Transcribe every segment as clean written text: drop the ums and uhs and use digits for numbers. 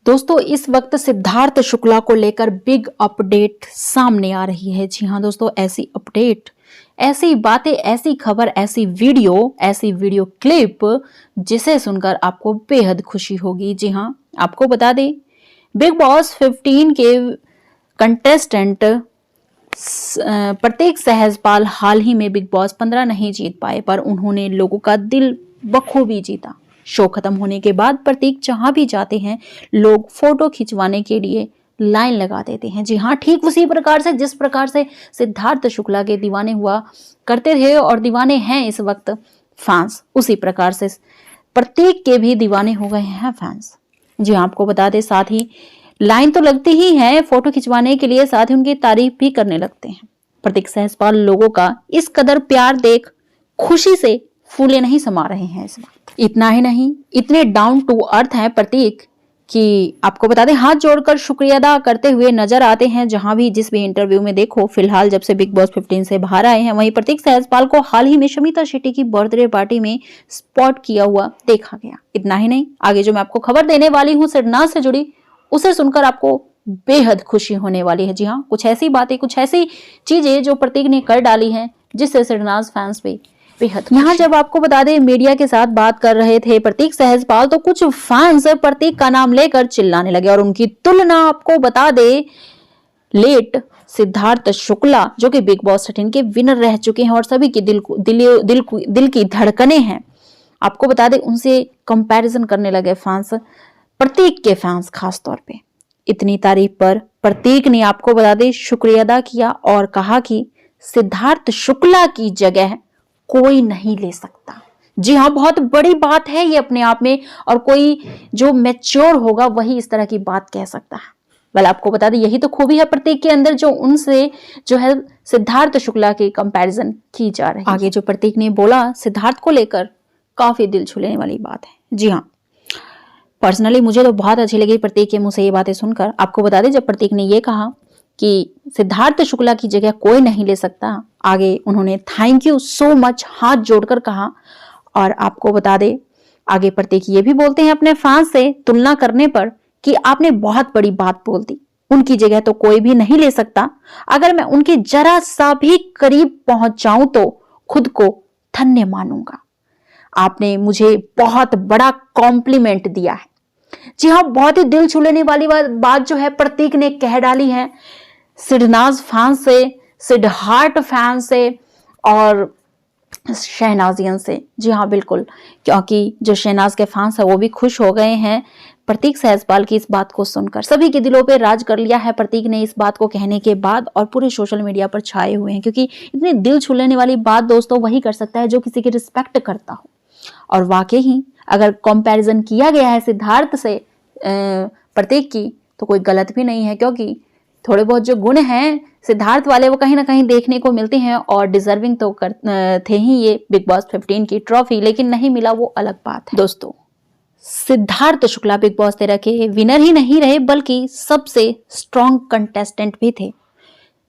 दोस्तों इस वक्त सिद्धार्थ शुक्ला को लेकर बिग अपडेट सामने आ रही है। जी हाँ दोस्तों, ऐसी अपडेट, ऐसी बातें, ऐसी खबर, ऐसी वीडियो क्लिप जिसे सुनकर आपको बेहद खुशी होगी। जी हाँ, आपको बता दें बिग बॉस 15 के कंटेस्टेंट प्रतीक सहजपाल हाल ही में बिग बॉस 15 नहीं जीत पाए, पर उन्होंने लोगों का दिल बखूबी जीता। शो खत्म होने के बाद प्रतीक जहां भी जाते हैं लोग फोटो खिंचवाने के लिए लाइन लगा देते हैं। जी हाँ, ठीक उसी प्रकार से जिस प्रकार से सिद्धार्थ शुक्ला के दीवाने हुआ करते थे और दीवाने हैं इस वक्त फैंस, उसी प्रकार से प्रतीक के भी दीवाने हो गए हैं फैंस। जी हाँ, आपको बता दें, साथ ही लाइन तो लगती ही है फोटो खिंचवाने के लिए, साथ ही उनकी तारीफ भी करने लगते हैं। प्रतीक सहजपाल लोगों का इस कदर प्यार देख खुशी से फूले नहीं समा रहे हैं इस वक्त। इतना ही नहीं, इतने डाउन टू अर्थ हैं प्रतीक कि आपको बता दें हाथ जोड़कर शुक्रिया अदा करते हुए नजर आते हैं जहां भी जिस भी इंटरव्यू में देखो। फिलहाल जब से बिग बॉस 15 से बाहर आए हैं, वहीं प्रतीक सहजपाल को हाल ही में शमिता शेट्टी की बर्थडे पार्टी में स्पॉट किया हुआ देखा गया। इतना ही नहीं, आगे जो मैं आपको खबर देने वाली हूँ सिरनाज से जुड़ी, उसे सुनकर आपको बेहद खुशी होने वाली है। जी हाँ, कुछ ऐसी बातें, कुछ ऐसी चीजें जो प्रतीक ने कर डाली हैं जिससे सिरनाज फैंस पे बेहद। यहाँ जब आपको बता दें मीडिया के साथ बात कर रहे थे प्रतीक सहजपाल, तो कुछ फैंस प्रतीक का नाम लेकर चिल्लाने लगे और उनकी तुलना आपको बता दे लेट सिद्धार्थ शुक्ला जो कि बिग बॉस 13 के विनर रह चुके हैं और सभी के दिल की धड़कने हैं, आपको बता दें उनसे कंपैरिजन करने लगे फैंस, प्रतीक के फैंस खास तौर पे। इतनी तारीफ पर प्रतीक ने आपको बता दें शुक्रिया अदा किया और कहा कि सिद्धार्थ शुक्ला की जगह कोई नहीं ले सकता। जी हाँ, बहुत बड़ी बात है ये अपने आप में, और कोई जो मैच्योर होगा वही इस तरह की बात कह सकता है। वेल, आपको बता दें यही तो खूबी है प्रतीक के अंदर, जो उनसे जो है सिद्धार्थ शुक्ला की कंपैरिजन की जा रही है। आगे जो प्रतीक ने बोला सिद्धार्थ को लेकर काफी दिल छू लेने वाली बात है। जी हाँ, पर्सनली मुझे तो बहुत अच्छी लगी प्रतीक के मुंह से ये बातें सुनकर। आपको बता दें जब प्रतीक ने ये कहा कि सिद्धार्थ शुक्ला की जगह कोई नहीं ले सकता, आगे उन्होंने थैंक यू सो मच हाथ जोड़कर कहा। और आपको बता दें आगे प्रतीक ये भी बोलते हैं अपने फैंस से तुलना करने पर कि आपने बहुत बड़ी बात बोल दी, उनकी जगह तो कोई भी नहीं ले सकता। अगर मैं उनके जरा सा भी करीब पहुंच जाऊं तो खुद को धन्य मानूंगा। आपने मुझे बहुत बड़ा कॉम्प्लीमेंट दिया है। जी हाँ, बहुत ही दिल छू लेने वाली बात जो है प्रतीक ने कह डाली है सिडनाज फैन से, सिद्धार्थ फैन से और शहनाजियन से। जी हाँ बिल्कुल, क्योंकि जो शहनाज के फैंस है वो भी खुश हो गए हैं प्रतीक सहजपाल की इस बात को सुनकर। सभी के दिलों पे राज कर लिया है प्रतीक ने इस बात को कहने के बाद, और पूरे सोशल मीडिया पर छाए हुए हैं, क्योंकि इतनी दिल छू लेने वाली बात दोस्तों वही कर सकता है जो किसी की रिस्पेक्ट करता हो। और वाकई ही अगर कंपैरिजन किया गया है सिद्धार्थ से प्रतीक की, तो कोई गलत भी नहीं है, क्योंकि थोड़े बहुत जो गुण हैं सिद्धार्थ वाले वो कहीं ना कहीं देखने को मिलते हैं, और डिजर्विंग तो थे ही ये बिग बॉस 15 की ट्रॉफी, लेकिन नहीं मिला वो अलग बात है। दोस्तों सिद्धार्थ शुक्ला बिग बॉस 13 के विनर ही नहीं रहे बल्कि सबसे स्ट्रॉन्ग कंटेस्टेंट भी थे।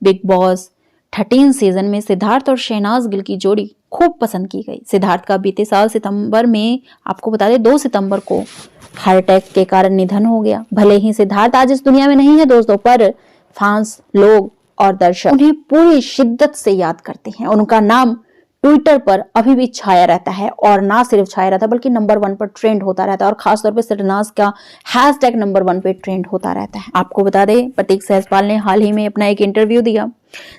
बिग बॉस 13 सीजन में सिद्धार्थ और शहनाज गिल की जोड़ी खूब पसंद की गई। सिद्धार्थ का बीते साल सितंबर में, आपको बता दें 2 सितंबर को हार्ट अटैक के कारण निधन हो गया। भले ही सिद्धार्थ आज इस दुनिया में नहीं है दोस्तों, पर फैंस लोग और दर्शक उन्हें पूरी शिद्दत से याद करते हैं। उनका नाम ट्विटर पर अभी भी छाया रहता है, और ना सिर्फ छाया रहता है बल्कि नंबर 1 पर ट्रेंड होता रहता है, और खासतौर पर सिरनाज का हैशटैग नंबर 1 पे ट्रेंड होता रहता है। आपको बता दें प्रतीक सहजपाल ने हाल ही में अपना एक इंटरव्यू दिया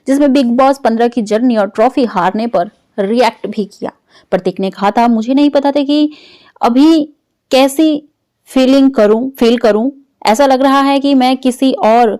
जिसमें बिग बॉस 15 की जर्नी और ट्रॉफी हारने पर रिएक्ट भी किया। प्रतीक ने कहा था, मुझे नहीं पता था कि अभी कैसी फील करूं, ऐसा लग रहा है कि मैं किसी और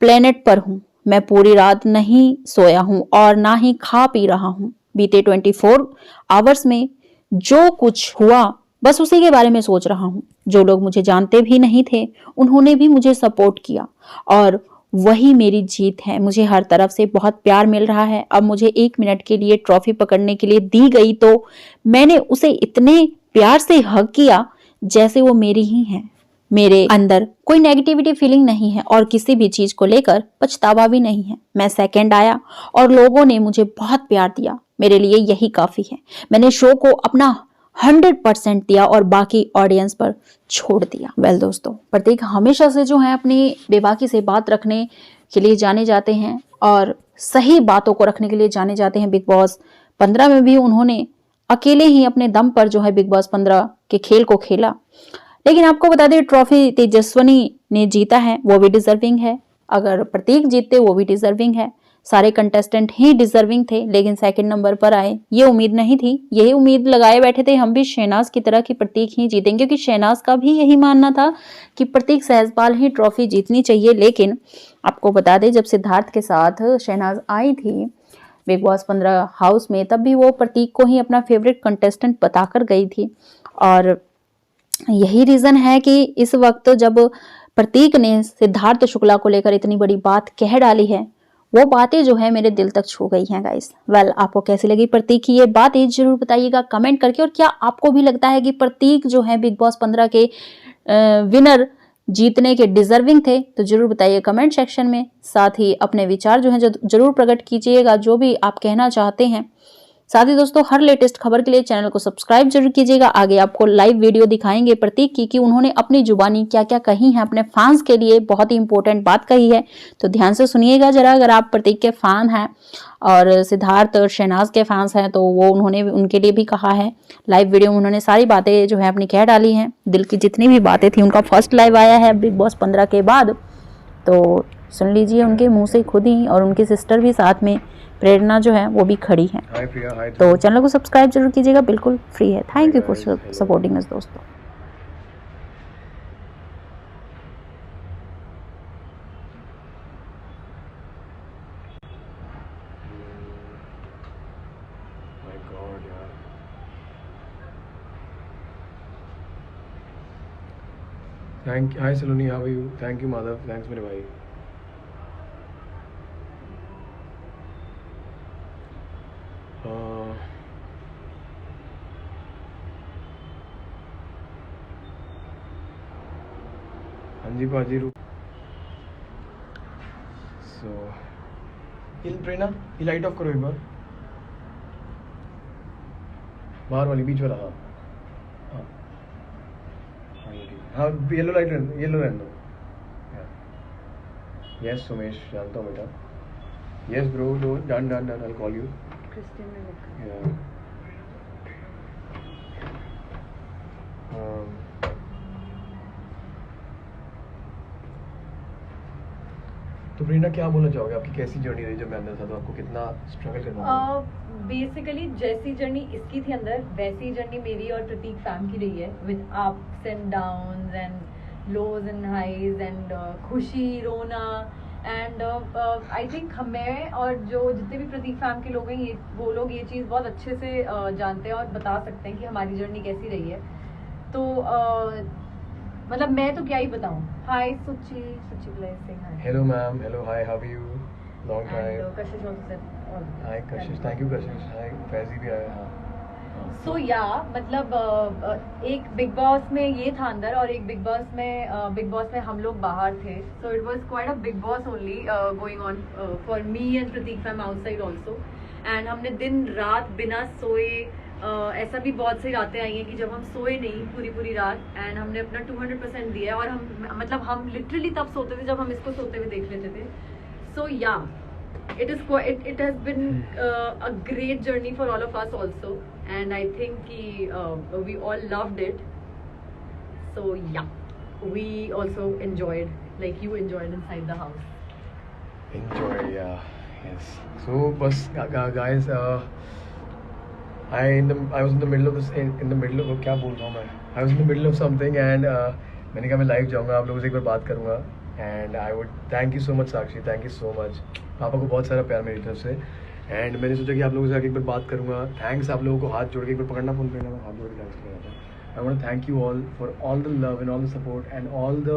प्लेनेट पर हूं। मैं पूरी रात नहीं सोया हूं और ना ही खा पी रहा हूं। बीते 24 आवर्स में जो कुछ हुआ बस उसी के बारे में सोच रहा हूं। जो लोग मुझे जानते भी नहीं थे उन्होंने भी मुझे सपोर्ट किया, और वही मेरी जीत है। मुझे हर तरफ से बहुत प्यार मिल रहा है। अब मुझे 1 मिनट के लिए ट्रॉफी पकड़ने के लिए दी गई तो मैंने उसे इतने प्यार से हग किया जैसे वो मेरी ही है। मेरे अंदर कोई नेगेटिविटी फीलिंग नहीं है और किसी भी चीज को लेकर पछतावा भी नहीं है। मैं सेकंड आया और लोगों ने मुझे बहुत प्यार दिया, मेरे लिए यही काफी है। मैंने शो को अपना 100% दिया और बाकी ऑडियंस पर छोड़ दिया। वेल दोस्तों, प्रतीक हमेशा से जो है अपनी बेबाकी से बात रखने के लिए जाने जाते हैं और सही बातों को रखने के लिए जाने जाते हैं। बिग बॉस 15 में भी उन्होंने अकेले ही अपने दम पर जो है बिग बॉस 15 के खेल को खेला। लेकिन आपको बता दें, ट्रॉफी तेजस्विनी ने जीता है, वो भी डिजर्विंग है। अगर प्रतीक जीतते, वो भी डिजर्विंग है। सारे कंटेस्टेंट ही डिजर्विंग थे, लेकिन सेकंड नंबर पर आए। ये उम्मीद नहीं थी, यही उम्मीद लगाए बैठे थे हम भी शहनाज की तरह कि प्रतीक ही जीतेंगे, क्योंकि शहनाज का भी यही मानना था कि प्रतीक सहजपाल ही ट्रॉफी जीतनी चाहिए। लेकिन आपको बता दें, जब सिद्धार्थ के साथ शहनाज आई थी बिग बॉस 15 हाउस में, तब भी वो प्रतीक को ही अपना फेवरेट कंटेस्टेंट बताकर गई थी। और यही रीजन है कि इस वक्त जब प्रतीक ने सिद्धार्थ शुक्ला को लेकर इतनी बड़ी बात कह डाली है, वो बातें जो है मेरे दिल तक छू गई हैं गाइस। वेल, आपको कैसी लगी प्रतीक की ये बात, ये जरूर बताइएगा कमेंट करके। और क्या आपको भी लगता है कि प्रतीक जो है बिग बॉस 15 के विनर जीतने के डिजर्विंग थे? तो जरूर बताइए कमेंट सेक्शन में। साथ ही अपने विचार जो है जरूर प्रकट कीजिएगा, जो भी आप कहना चाहते हैं। साथ ही दोस्तों, हर लेटेस्ट खबर के लिए चैनल को सब्सक्राइब जरूर कीजिएगा। आगे आपको लाइव वीडियो दिखाएंगे प्रतीक की कि उन्होंने अपनी जुबानी क्या क्या कही है अपने फैंस के लिए। बहुत ही इंपॉर्टेंट बात कही है, तो ध्यान से सुनिएगा जरा। अगर आप प्रतीक के फैन हैं और सिद्धार्थ और शहनाज के फैंस हैं, तो वो उन्होंने उनके लिए भी कहा है। लाइव वीडियो में उन्होंने सारी बातें जो है अपनी कह डाली हैं, दिल की जितनी भी बातें थी। उनका फर्स्ट लाइव आया है बिग बॉस 15 के बाद, तो सुन लीजिए उनके मुंह से खुद ही। और उनकी सिस्टर भी साथ में, प्रेरणा जो है वो भी खड़ी है। तो चैनल को सब्सक्राइब जरूर कीजिएगा, बिल्कुल फ्री है। Thank you for supporting us दोस्तों। Thank hi Saloni, how are you? Thank you Madhav, thanks मेरे भाई। हाँ जी पाजी रू। सो हिल प्रेरणा, ये लाइट ऑफ करो एक बार, बाहर वाली बीच वाला। हाँ हाँ हाँ, ये ठीक है। हाँ, येलो लाइट रहने, येलो रहने दो। यस सुमेश, जानता हूँ बेटा। Yes bro, do done done done, I call you. Christian ने लिखा। तो प्रेरणा, क्या बोलना चाहोगे? आपकी कैसी जर्नी रही जब मैं अंदर था, तो आपको कितना स्ट्रगल करना पड़ा? बेसिकली जैसी जर्नी इसकी थी अंदर, वैसी जर्नी मेरी और प्रतीक फैम की रही है, with ups and downs and lows and highs and खुशी, रोना एंड आई थिंक हमें और जो जितने भी प्रतीक फैम के लोग हैं, ये वो लोग ये चीज़ बहुत अच्छे से जानते हैं और बता सकते हैं कि हमारी जर्नी कैसी रही है। तो मतलब मैं तो क्या ही बताऊं। Hi Suchi, Suchi blessing. Hi, hello ma'am, hello, hi, how are you? Long time. Kashish also said hi Kashish, thank you कशिश। हाय फैजी भी आया। हाँ। सो या मतलब एक बिग बॉस में ये था अंदर और एक बिग बॉस में हम लोग बाहर थे। So it was quite a Bigg Boss only going on for me and Prateek fam outside also. And हमने दिन रात बिना सोए ऐसा भी बहुत सी रातें आई हैं कि जब हम सोए नहीं पूरी रात, एंड हमने अपना 200% दिया है। और हम लिटरली तब सोते थे जब हम इसको सोते हुए देख लेते थे। सो या it has been a great journey for all of us also, and I think we all loved it. So yeah, we also enjoyed like you enjoyed inside the house. Enjoy, yeah, yes. So बस guys, I was in the middle of this, in the middle of, क्या बोल रहा हूँ मैं? I was in the middle of something and मैंने कहा मैं live जाऊँगा, आप लोगों से एक बार बात करूँगा। And I would thank you so much Sakshi, thank you so much. पापा को बहुत सारा प्यार मेरी तरफ से। एंड मैंने सोचा कि आप लोगों से आके एक बार बात करूँगा। थैंक्स आप लोगों को, हाथ जोड़ के एक बार पकड़ना फ़ोन करना, मैं हाथ जोड़ के थैंक्स करना था। I want to thank you all for all the love and all the support and all the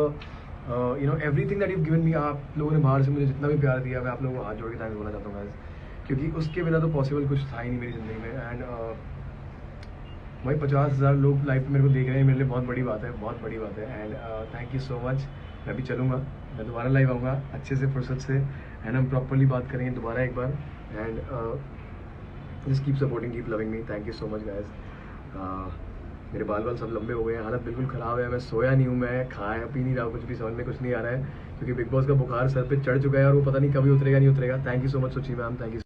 everything that you given me. आप लोगों ने बाहर से मुझे जितना भी प्यार दिया, मैं आप लोगों को हाथ जोड़ के थैंक्स बोलना चाहता हूँ गाइस, क्योंकि उसके बिना तो पॉसिबल कुछ था ही नहीं मेरी ज़िंदगी में। एंड भाई 50,000 लोग लाइव पे मेरे को देख रहे हैं, मेरे लिए बहुत बड़ी बात है, बहुत बड़ी बात है। And thank you so much. मैं भी चलूँगा, मैं दोबारा लाइव आऊँगा अच्छे से फुर्सत से, एंड हम प्रॉपरली बात करेंगे दोबारा एक बार। And just keep supporting, keep loving me. Thank you so much guys. मेरे बाल सब लंबे हो गए हैं, हालत बिल्कुल ख़राब है, मैं सोया नहीं हूँ, मैं खाया पी नहीं रहा हूँ, कुछ भी समझ में कुछ नहीं आ रहा है क्योंकि बिग बॉस का बुखार सर पे चढ़ चुका है और वो पता नहीं कभी उतरेगा नहीं उतरेगा। थैंक यू सो मच सुची ma'am, thank you.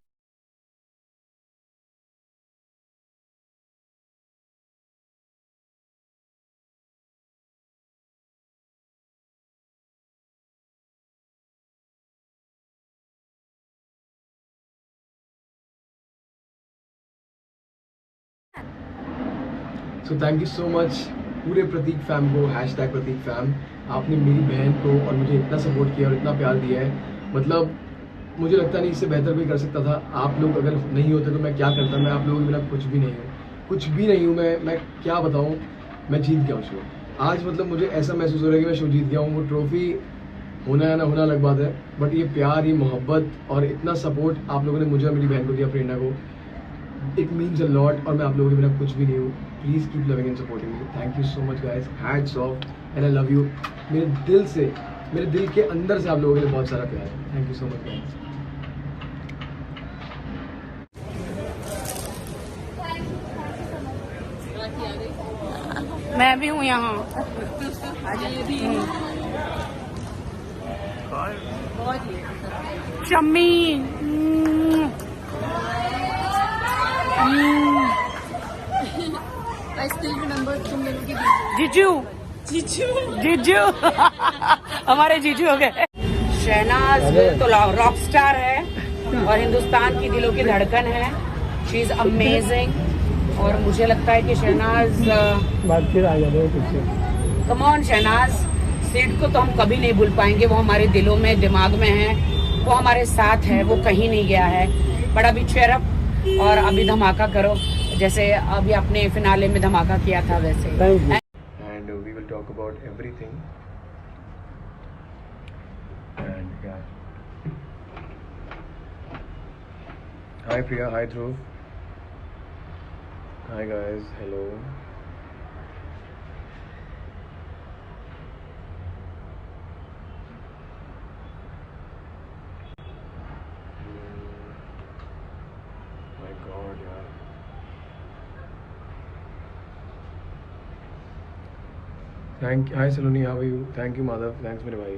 So thank you so much पूरे प्रतीक फैम को, हैशटैग प्रतीक फैम। आपने मेरी बहन को और मुझे इतना सपोर्ट किया और इतना प्यार दिया है, मतलब मुझे लगता नहीं इससे बेहतर कोई कर सकता था। आप लोग अगर नहीं होते तो मैं क्या करता, मैं आप लोगों के बिना कुछ भी नहीं हूँ, कुछ भी नहीं हूँ। मैं क्या बताऊँ, मैं जीत गया हूँ शो आज। मतलब मुझे ऐसा महसूस हो रहा है कि मैं शो जीत गया हूँ। वो ट्रॉफी होना या ना होना अलग बात है, बट ये प्यार, ये मोहब्बत और इतना सपोर्ट आप लोगों ने मुझे और मेरी बहन को दिया, प्रेरणा को, इट मीन्स अ लॉट। और मैं आप लोगों के बिना कुछ भी नहीं हूँ। Please keep loving and supporting me. Thank you so much guys, hats off and I love you. मेरे दिल से, मेरे दिल के अंदर से आप लोगों के लिए बहुत सारा प्यार है। Thank you so much guys. मैं भी हूँ यहाँ। शम्मी, I still remember तुम लोगों की जीजू जीजू हमारे जीजू हो गए। शहनाज तो रॉक स्टार है और हिंदुस्तान की दिलों की धड़कन है। शी इज अमेजिंग और मुझे लगता है कि Shehnaaz, come on Shehnaaz, seat को तो हम कभी नहीं भूल पाएंगे। वो हमारे दिलों में, दिमाग में है, वो हमारे साथ है, वो कहीं नहीं गया है। बट अभी चेयर अप और अभी धमाका करो, जैसे अभी अपने फिनाले में धमाका किया था वैसे। And we will talk about everything. And yeah. Hi Priya, hi Dhruv. Hi guys, hello. My God, यार. Hi Saloni, how are you? Thank you Madhav, thanks मेरे भाई.